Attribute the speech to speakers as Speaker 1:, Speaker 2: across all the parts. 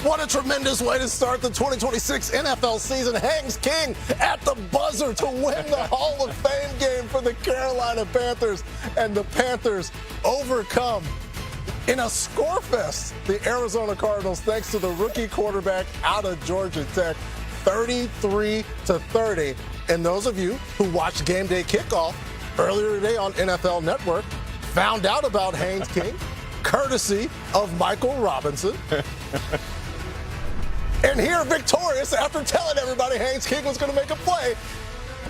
Speaker 1: What a tremendous way to start the 2026 NFL season. Haynes King at the buzzer to win the Hall of Fame game for the Carolina Panthers. And the Panthers overcome in a score fest the Arizona Cardinals thanks to the rookie quarterback out of Georgia Tech, 33-30. And those of you who watched Game Day Kickoff earlier today on NFL Network found out about Haynes King, courtesy of Michael Robinson. And here, victorious, after telling everybody Haynes King was going to make a play,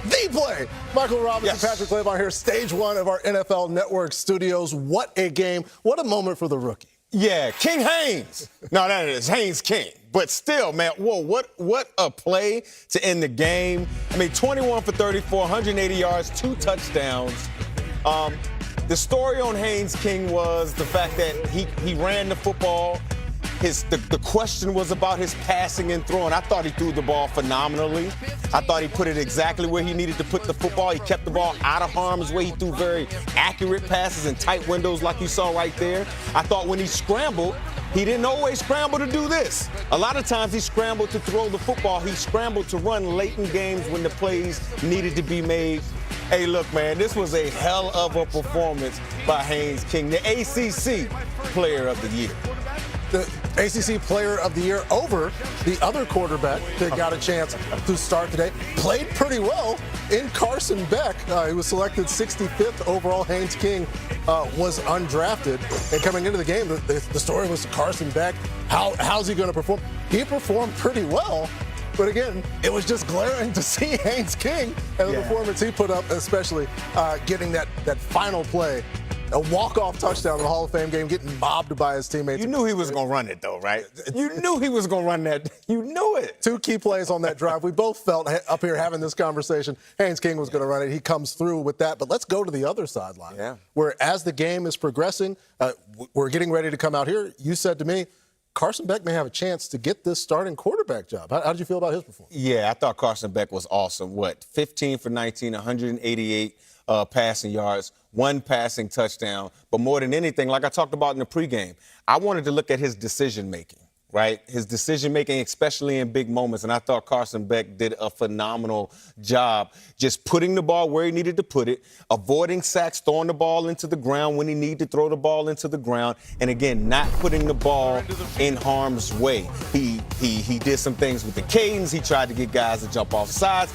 Speaker 1: the play. Michael Robinson, yes. Patrick Claybon here, stage one of our NFL Network studios. What a game. What a moment for the rookie.
Speaker 2: Yeah, King Haynes. No, that is Haynes King. But still, man, whoa, what a play to end the game. I mean, 21 for 34, 180 yards, 2 touchdowns. The story on Haynes King was the fact that he ran the football. The question was about his passing and throwing. I thought he threw the ball phenomenally. I thought he put it exactly where he needed to put the football. He kept the ball out of harm's way. He threw very accurate passes in tight windows like you saw right there. I thought when he scrambled, he didn't always scramble to do this. A lot of times he scrambled to throw the football. He scrambled to run late in games when the plays needed to be made. Hey, look, man, this was a hell of a performance by Haynes King, the ACC Player of the Year.
Speaker 1: The ACC Player of the Year over the other quarterback that got a chance to start today. Played pretty well in Carson Beck. He was selected 65th overall. Haynes King was undrafted. And coming into the game, the story was Carson Beck. How's he going to perform? He performed pretty well. But again, it was just glaring to see Haynes King and the performance he put up, especially getting that final play. A walk-off touchdown in the Hall of Fame game, getting mobbed by his teammates.
Speaker 2: You knew he was going to run it, though, right? You knew he was going to run that. You knew it.
Speaker 1: 2 key plays on that drive. We both felt up here having this conversation, Haynes King was going to run it. He comes through with that. But let's go to the other sideline, where as the game is progressing, we're getting ready to come out here. You said to me, Carson Beck may have a chance to get this starting quarterback job. How did you feel about his performance?
Speaker 2: Yeah, I thought Carson Beck was awesome. 15 for 19, 188 passing yards, 1 passing touchdown. But more than anything, like I talked about in the pregame, I wanted to look at his decision-making, right? His decision-making, especially in big moments. And I thought Carson Beck did a phenomenal job just putting the ball where he needed to put it, avoiding sacks, throwing the ball into the ground when he needed to throw the ball into the ground, and, again, not putting the ball in harm's way. He did some things with the cadence. He tried to get guys to jump off sides.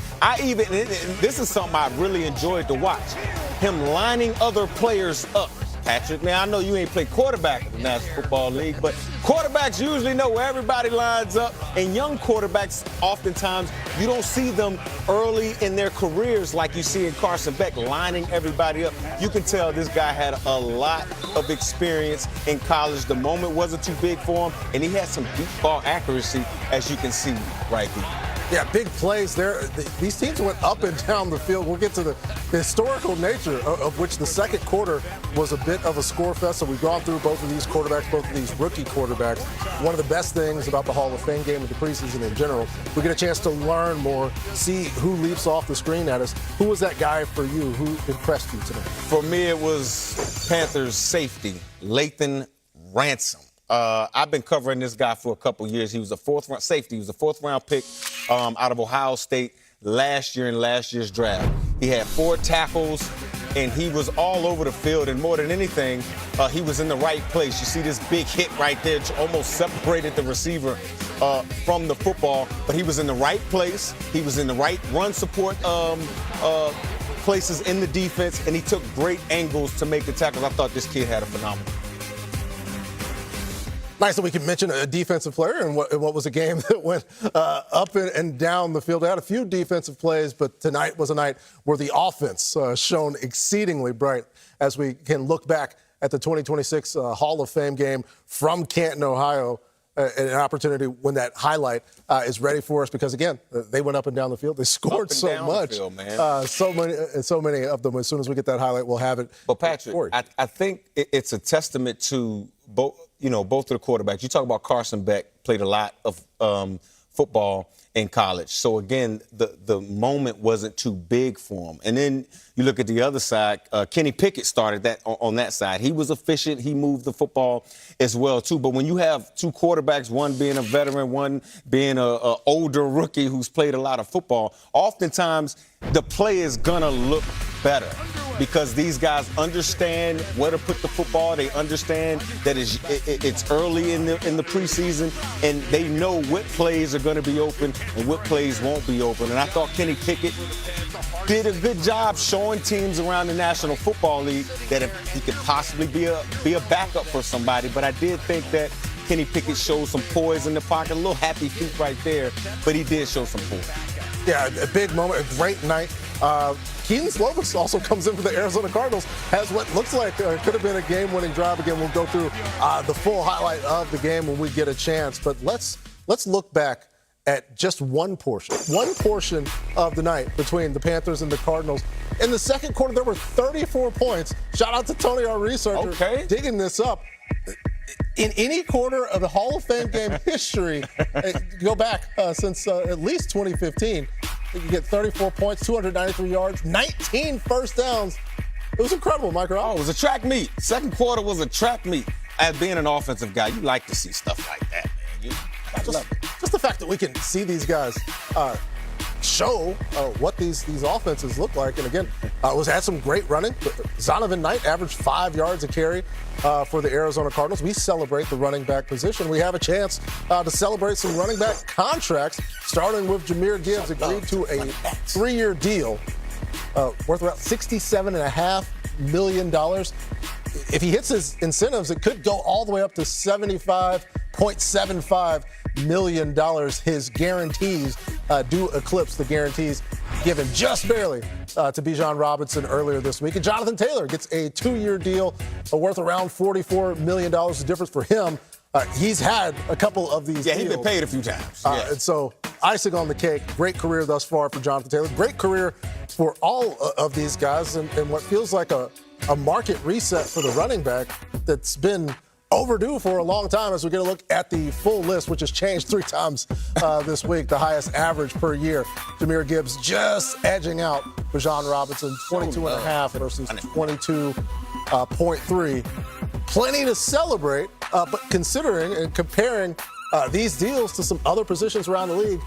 Speaker 2: This is something I really enjoyed to watch, him lining other players up. Patrick, now I know you ain't played quarterback in the National Football League, but quarterbacks usually know where everybody lines up, and young quarterbacks, oftentimes, you don't see them early in their careers like you see in Carson Beck, lining everybody up. You can tell this guy had a lot of experience in college. The moment wasn't too big for him, and he had some deep ball accuracy, as you can see right here.
Speaker 1: Yeah, big plays there. These teams went up and down the field. We'll get to the historical nature of which the second quarter was a bit of a score fest. So we've gone through both of these quarterbacks, both of these rookie quarterbacks. One of the best things about the Hall of Fame game and the preseason in general, we get a chance to learn more, see who leaps off the screen at us. Who was that guy for you? Who impressed you today?
Speaker 2: For me, it was Panthers safety, Lathan Ransom. I've been covering this guy for a couple years. He was a 4th-round safety. He was a 4th-round pick out of Ohio State last year in last year's draft. He had 4 tackles, and he was all over the field. And more than anything, he was in the right place. You see this big hit right there, almost separated the receiver from the football. But he was in the right place. He was in the right run support places in the defense, and he took great angles to make the tackles. I thought this kid had a phenomenal.
Speaker 1: Nice that we can mention a defensive player and what was a game that went up and down the field. They had a few defensive plays, but tonight was a night where the offense shone exceedingly bright as we can look back at the 2026 Hall of Fame game from Canton, Ohio. An opportunity when that highlight is ready for us because, again, they went up and down the field. They scored so much.
Speaker 2: Field, man.
Speaker 1: So many of them. As soon as we get that highlight, we'll have it.
Speaker 2: But, Patrick, I think it's a testament to both of the quarterbacks. You talk about Carson Beck, played a lot of football in college. So again, the moment wasn't too big for him. And then you look at the other side, Kenny Pickett started that on that side. He was efficient. He moved the football as well, too. But when you have two quarterbacks, one being a veteran, one being a older rookie who's played a lot of football, oftentimes the play is going to look better because these guys understand where to put the football. They understand that it's early in the preseason, and they know what plays are going to be open and what plays won't be open. And I thought Kenny Pickett did a good job showing teams around the National Football League that if he could possibly be a backup for somebody. But I did think that Kenny Pickett showed some poise in the pocket, a little happy feet right there, but he did show some poise.
Speaker 1: Yeah, a big moment, a great night. Keaton Slovis also comes in for the Arizona Cardinals, has what looks like could have been a game-winning drive. Again, we'll go through the full highlight of the game when we get a chance. But let's look back at just one portion of the night between the Panthers and the Cardinals. In the second quarter, there were 34 points. Shout out to Tony, our researcher, digging this up. In any quarter of the Hall of Fame game history, go back since at least 2015, you get 34 points, 293 yards, 19 first downs. It was incredible, Mike Rob.
Speaker 2: Oh, it was a track meet. Second quarter was a track meet. As being an offensive guy, you like to see stuff like that, man.
Speaker 1: Just the fact that we can see these guys show what these offenses look like. And again, had some great running. Zonovan Knight averaged 5 yards a carry for the Arizona Cardinals. We celebrate the running back position. We have a chance to celebrate some running back contracts, starting with Jahmyr Gibbs, agreed to a 3-year deal worth about $67.5 million. If he hits his incentives, it could go all the way up to $75.75 million. His guarantees do eclipse the guarantees given just barely to Bijan Robinson earlier this week. And Jonathan Taylor gets a 2-year deal worth around $44 million. The difference for him, he's had a couple of these deals.
Speaker 2: He's been paid a few times.
Speaker 1: And so icing on the cake, great career thus far for Jonathan Taylor. Great career for all of these guys, and what feels like a market reset for the running back that's been overdue for a long time as we get a look at the full list, which has changed 3 times this week, the highest average per year. Jahmyr Gibbs just edging out Bijan Robinson, 22.5 versus 22.3. Plenty to celebrate, but considering and comparing these deals to some other positions around the league,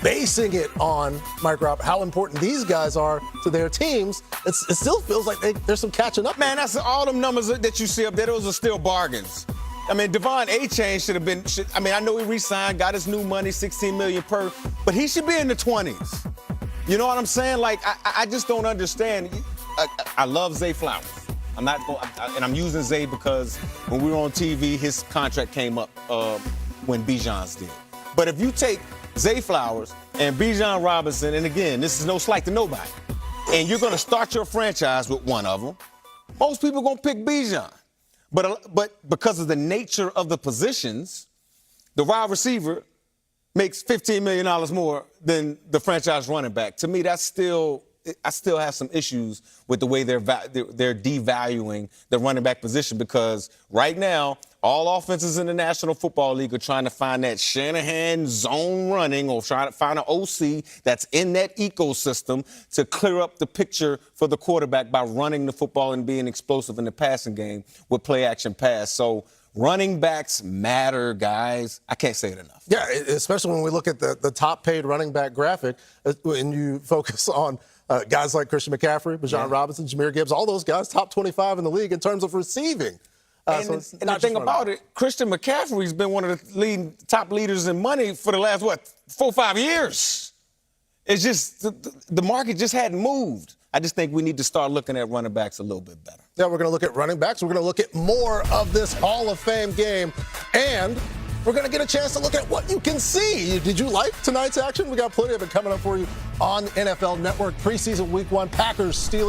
Speaker 1: basing it on, Mike Rob, how important these guys are to their teams, it still feels like there's some catching up.
Speaker 2: Man, that's all them numbers that you see up there. Those are still bargains. I mean, Devon Achane should have been. I know he re-signed, got his new money, $16 million per, but he should be in the 20s. You know what I'm saying? Like, I just don't understand. I love Zay Flowers. And I'm using Zay because when we were on TV, his contract came up when Bijan's did. But if you take Zay Flowers and Bijan Robinson, and again, this is no slight to nobody, and you're going to start your franchise with one of them, most people are going to pick Bijan. But because of the nature of the positions, the wide receiver makes $15 million more than the franchise running back. To me, I still have some issues with the way they're devaluing the running back position, because right now, all offenses in the National Football League are trying to find that Shanahan zone running, or trying to find an OC that's in that ecosystem to clear up the picture for the quarterback by running the football and being explosive in the passing game with play-action pass. So running backs matter, guys. I can't say it enough.
Speaker 1: Yeah, especially when we look at the top-paid running back graphic, and you focus on guys like Christian McCaffrey, Bijan Robinson, Jahmyr Gibbs, all those guys, top 25 in the league in terms of receiving.
Speaker 2: And the thing about it, Christian McCaffrey's been one of the top leaders in money for the last, 4 or 5 years. It's just the market just hadn't moved. I just think we need to start looking at running backs a little bit better.
Speaker 1: Yeah, we're going to look at running backs. We're going to look at more of this Hall of Fame game. And we're going to get a chance to look at what you can see. Did you like tonight's action? We got plenty of it coming up for you on NFL Network. Preseason Week 1, Packers, Steelers.